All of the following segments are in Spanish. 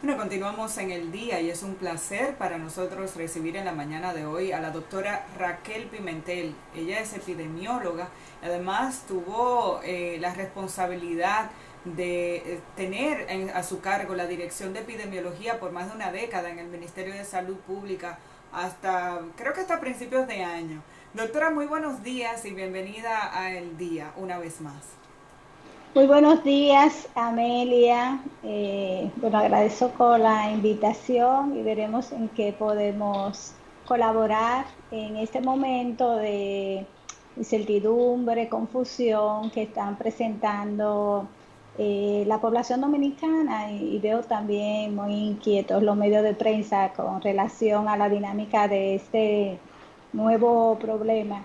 Bueno, continuamos en el día y es un placer para nosotros recibir en la mañana de hoy a la doctora Raquel Pimentel. Ella es epidemióloga, además tuvo la responsabilidad de tener a su cargo la dirección de epidemiología por más de una década en el Ministerio de Salud Pública hasta, creo que hasta principios de año. Doctora, muy buenos días y bienvenida a El Día una vez más. Muy buenos días, Amelia. Bueno, agradezco la invitación y veremos en qué podemos colaborar en este momento de incertidumbre, confusión que están presentando la población dominicana y veo también muy inquietos los medios de prensa con relación a la dinámica de este nuevo problema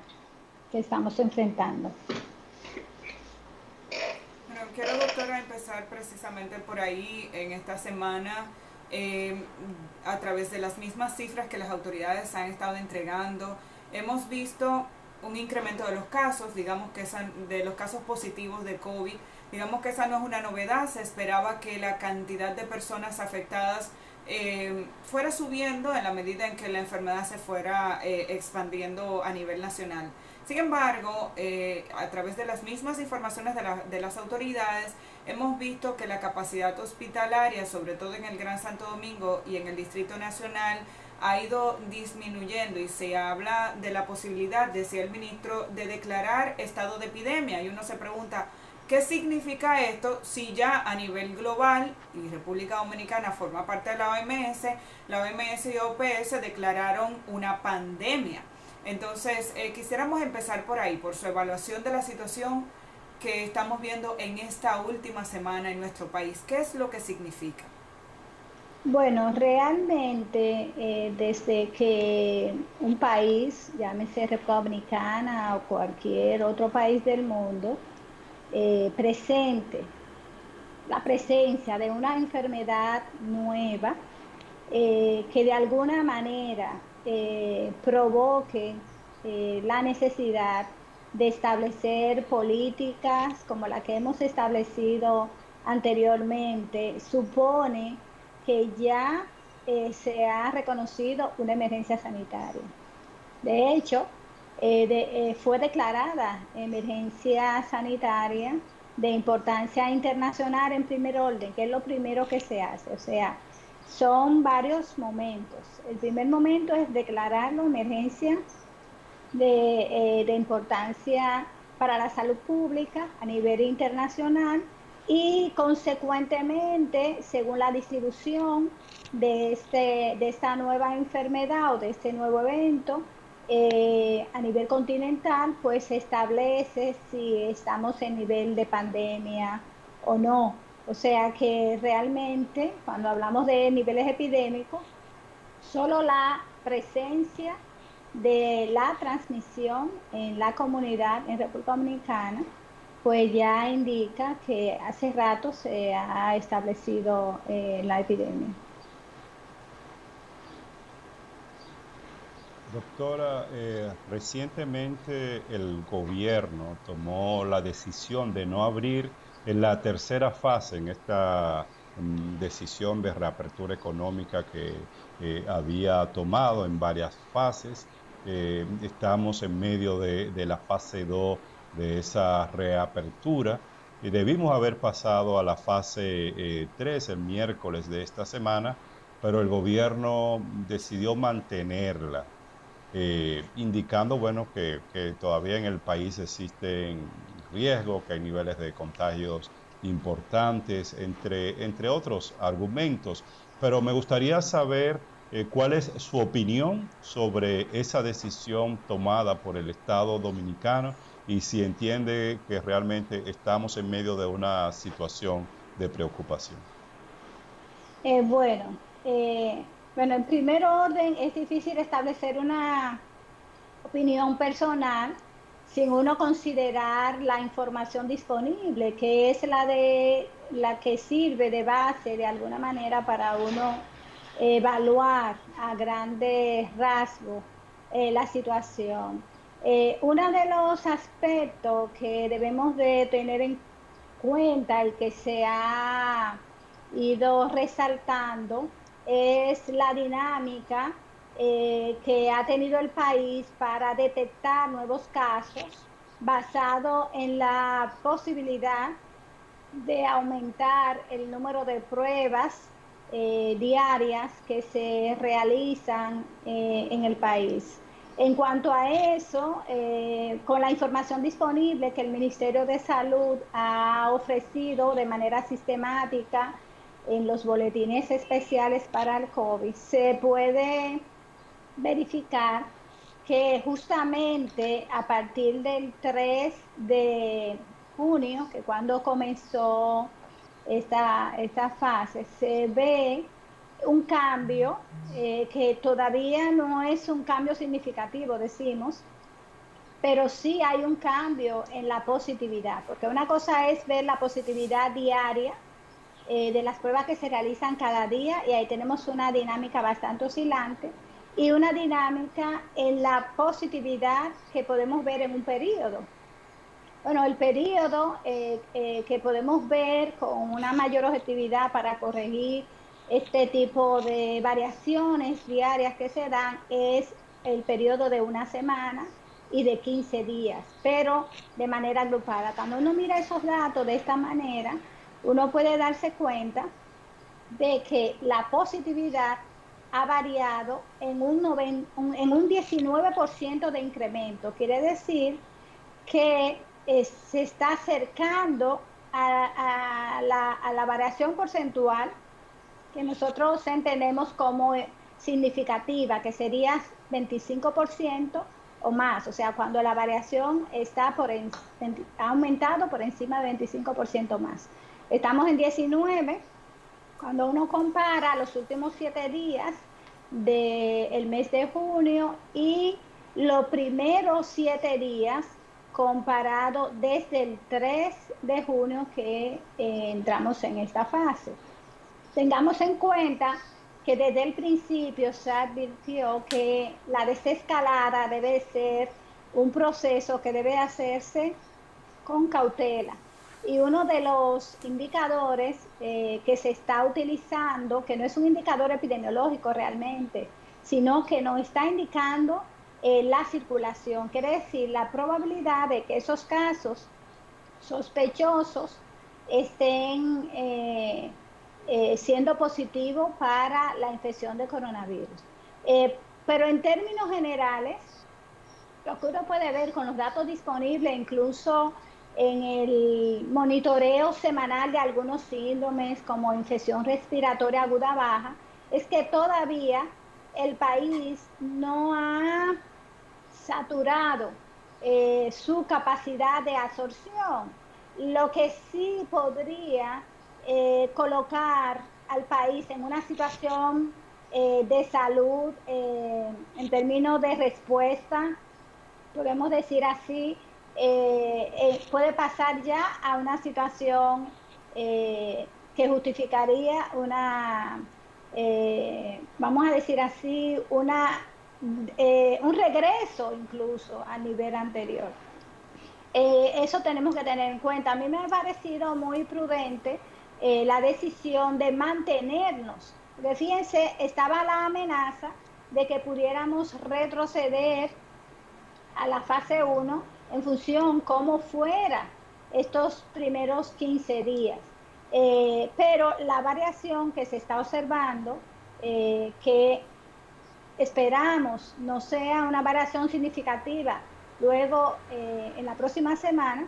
que estamos enfrentando. Bueno, quiero, doctora, empezar precisamente por ahí en esta semana, eh, a través de las mismas cifras que las autoridades han estado entregando. Hemos visto un incremento de los casos, digamos que de los casos positivos de COVID. Digamos que esa no es una novedad, se esperaba que la cantidad de personas afectadas fuera subiendo en la medida en que la enfermedad se fuera expandiendo a nivel nacional. Sin embargo, a través de las mismas informaciones de las autoridades, hemos visto que la capacidad hospitalaria, sobre todo en el Gran Santo Domingo y en el Distrito Nacional, ha ido disminuyendo y se habla de la posibilidad, decía el ministro, de declarar estado de epidemia. Y uno se pregunta, ¿qué significa esto si ya a nivel global, y República Dominicana forma parte de la OMS y OPS declararon una pandemia? Entonces, quisiéramos empezar por ahí, por su evaluación de la situación que estamos viendo en esta última semana en nuestro país. ¿Qué es lo que significa? Bueno, realmente desde que un país, llámese República Dominicana o cualquier otro país del mundo, presente la presencia de una enfermedad nueva que de alguna manera provoque la necesidad de establecer políticas como la que hemos establecido anteriormente, supone que ya se ha reconocido una emergencia sanitaria. De hecho, fue declarada emergencia sanitaria de importancia internacional en primer orden, que es lo primero que se hace. O sea, son varios momentos. El primer momento es declararlo emergencia de importancia para la salud pública a nivel internacional y consecuentemente, según la distribución de esta nueva enfermedad o de este nuevo evento, a nivel continental, pues se establece si estamos en nivel de pandemia o no. O sea que realmente cuando hablamos de niveles epidémicos, solo la presencia de la transmisión en la comunidad en República Dominicana, pues ya indica que hace rato se ha establecido la epidemia. Doctora, recientemente el gobierno tomó la decisión de no abrir en la tercera fase en esta decisión de reapertura económica que había tomado en varias fases. Estamos en medio de la fase 2 de esa reapertura y debimos haber pasado a la fase 3 el miércoles de esta semana, pero el gobierno decidió mantenerla, indicando, bueno, que todavía en el país existen riesgos, que hay niveles de contagios importantes, entre otros argumentos. Pero me gustaría saber cuál es su opinión sobre esa decisión tomada por el Estado dominicano y si entiende que realmente estamos en medio de una situación de preocupación. Bueno, en primer orden es difícil establecer una opinión personal sin uno considerar la información disponible, que es la de la que sirve de base de alguna manera para uno evaluar a grandes rasgos la situación. Uno de los aspectos que debemos de tener en cuenta y que se ha ido resaltando es la dinámica que ha tenido el país para detectar nuevos casos basado en la posibilidad de aumentar el número de pruebas diarias que se realizan en el país. En cuanto a eso, con la información disponible que el Ministerio de Salud ha ofrecido de manera sistemática en los boletines especiales para el COVID, se puede verificar que justamente a partir del 3 de junio, que cuando comenzó esta fase, se ve un cambio que todavía no es un cambio significativo, decimos, pero sí hay un cambio en la positividad, porque una cosa es ver la positividad diaria de las pruebas que se realizan cada día, y ahí tenemos una dinámica bastante oscilante, y una dinámica en la positividad que podemos ver en un periodo. Bueno, el periodo que podemos ver con una mayor objetividad para corregir este tipo de variaciones diarias que se dan es el periodo de una semana y de 15 días, pero de manera agrupada. Cuando uno mira esos datos de esta manera, uno puede darse cuenta de que la positividad ha variado en un 19% de incremento. Quiere decir que se está acercando a la variación porcentual que nosotros entendemos como significativa, que sería 25% o más. O sea, cuando la variación ha aumentado por encima de 25% más. Estamos en 19. Cuando uno compara los últimos 7 días del mes de junio y los primeros 7 días comparado desde el 3 de junio que entramos en esta fase. Tengamos en cuenta que desde el principio se advirtió que la desescalada debe ser un proceso que debe hacerse con cautela. Y uno de los indicadores que se está utilizando, que no es un indicador epidemiológico realmente, sino que nos está indicando la circulación, quiere decir la probabilidad de que esos casos sospechosos estén siendo positivos para la infección de coronavirus. Pero en términos generales, lo que uno puede ver con los datos disponibles, incluso en el monitoreo semanal de algunos síndromes como infección respiratoria aguda baja, es que todavía el país no ha saturado su capacidad de absorción, lo que sí podría colocar al país en una situación de salud en términos de respuesta, podemos decir así, puede pasar ya a una situación que justificaría vamos a decir así, un regreso incluso al nivel anterior. Eso tenemos que tener en cuenta. A mí me ha parecido muy prudente la decisión de mantenernos, porque fíjense, estaba la amenaza de que pudiéramos retroceder a la fase 1 en función cómo fuera estos primeros 15 días. Pero la variación que se está observando, que esperamos no sea una variación significativa luego en la próxima semana,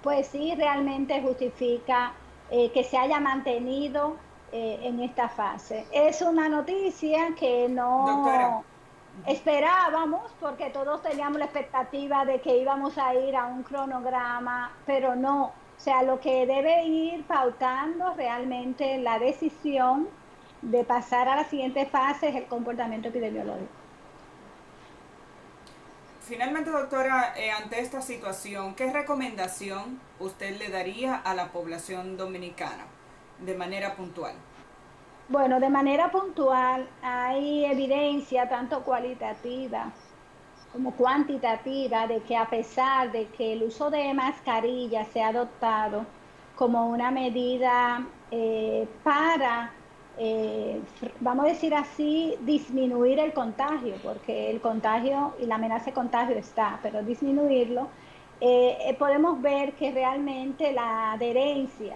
pues sí realmente justifica que se haya mantenido en esta fase. Es una noticia que Doctora, no esperábamos, porque todos teníamos la expectativa de que íbamos a ir a un cronograma, pero no. O sea, lo que debe ir pautando realmente la decisión de pasar a la siguiente fase es el comportamiento epidemiológico. finalmente, doctora, ante esta situación, ¿qué recomendación usted le daría a la población dominicana de manera puntual? Bueno, de manera puntual hay evidencia tanto cualitativa como cuantitativa de que a pesar de que el uso de mascarillas se ha adoptado como una medida para, vamos a decir así, disminuir el contagio, porque el contagio y la amenaza de contagio está, pero disminuirlo, podemos ver que realmente la adherencia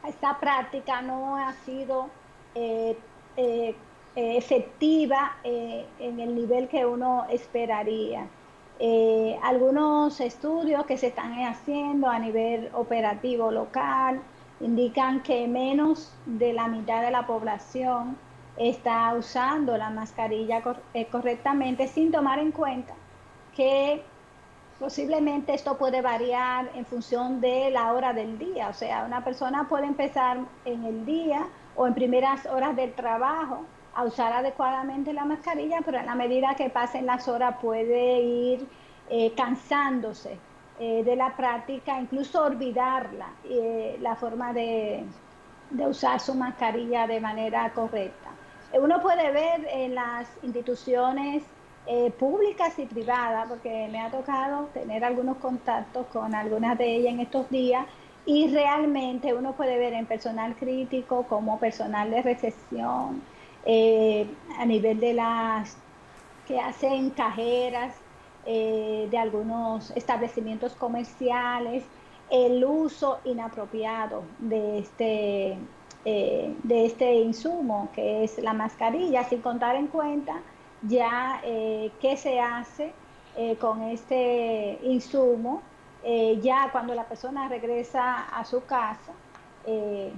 a esta práctica no ha sido eh, eh, efectiva en el nivel que uno esperaría. Algunos estudios que se están haciendo a nivel operativo local indican que menos de la mitad de la población está usando la mascarilla correctamente, sin tomar en cuenta que posiblemente esto puede variar en función de la hora del día. O sea, una persona puede empezar en el día o en primeras horas del trabajo a usar adecuadamente la mascarilla, pero en la medida que pasen las horas puede ir cansándose de la práctica, incluso olvidarla, la forma de usar su mascarilla de manera correcta. Uno puede ver en las instituciones públicas y privadas, porque me ha tocado tener algunos contactos con algunas de ellas en estos días, y realmente uno puede ver en personal crítico como personal de recepción, a nivel de las que hacen cajeras de algunos establecimientos comerciales, el uso inapropiado de este insumo que es la mascarilla, sin contar en cuenta ya qué se hace con este insumo ya cuando la persona regresa a su casa, eh,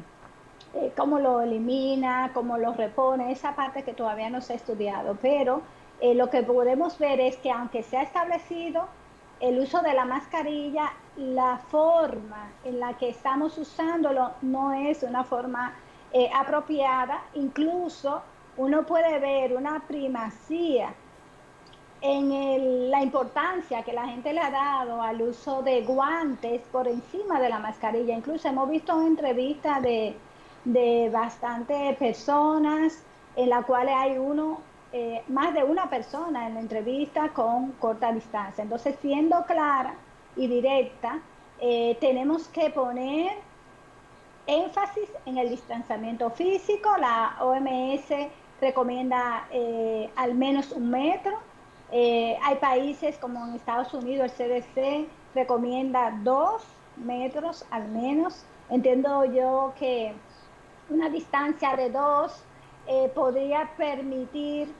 cómo lo elimina, cómo lo repone, esa parte que todavía no se ha estudiado, pero lo que podemos ver es que aunque se ha establecido el uso de la mascarilla, la forma en la que estamos usándolo no es una forma apropiada. Incluso uno puede ver una primacía en la importancia que la gente le ha dado al uso de guantes por encima de la mascarilla. Incluso hemos visto entrevistas de bastantes personas en las cuales hay más de una persona en la entrevista con corta distancia. Entonces, siendo clara y directa, tenemos que poner énfasis en el distanciamiento físico. La OMS recomienda al menos 1 metro. Hay países como en Estados Unidos, el CDC recomienda 2 metros al menos. Entiendo yo que una distancia de 2 podría permitir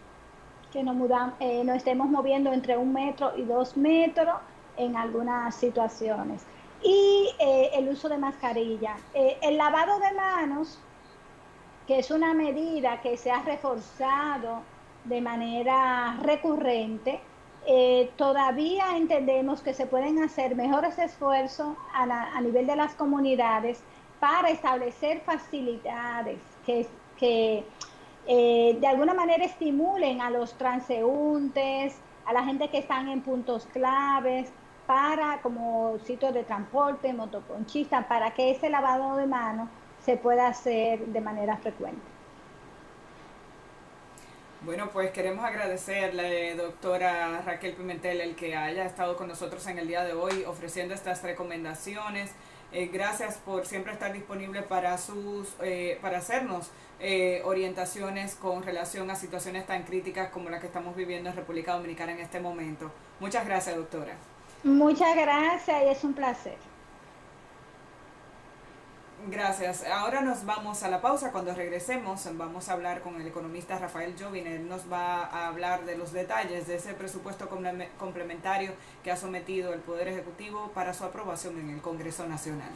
que nos estemos moviendo entre 1 metro y 2 metros en algunas situaciones. Y el uso de mascarilla. El lavado de manos, que es una medida que se ha reforzado de manera recurrente, todavía entendemos que se pueden hacer mejores esfuerzos a nivel de las comunidades para establecer facilidades que de alguna manera estimulen a los transeúntes, a la gente que están en puntos claves, como sitios de transporte, motoconchistas, para que ese lavado de manos se pueda hacer de manera frecuente. Bueno, pues queremos agradecerle, doctora Raquel Pimentel, el que haya estado con nosotros en el día de hoy ofreciendo estas recomendaciones. Gracias por siempre estar disponible para hacernos orientaciones con relación a situaciones tan críticas como la que estamos viviendo en República Dominicana en este momento. Muchas gracias, doctora. Muchas gracias y es un placer. Gracias. Ahora nos vamos a la pausa. Cuando regresemos vamos a hablar con el economista Rafael Jovin. Él nos va a hablar de los detalles de ese presupuesto complementario que ha sometido el Poder Ejecutivo para su aprobación en el Congreso Nacional.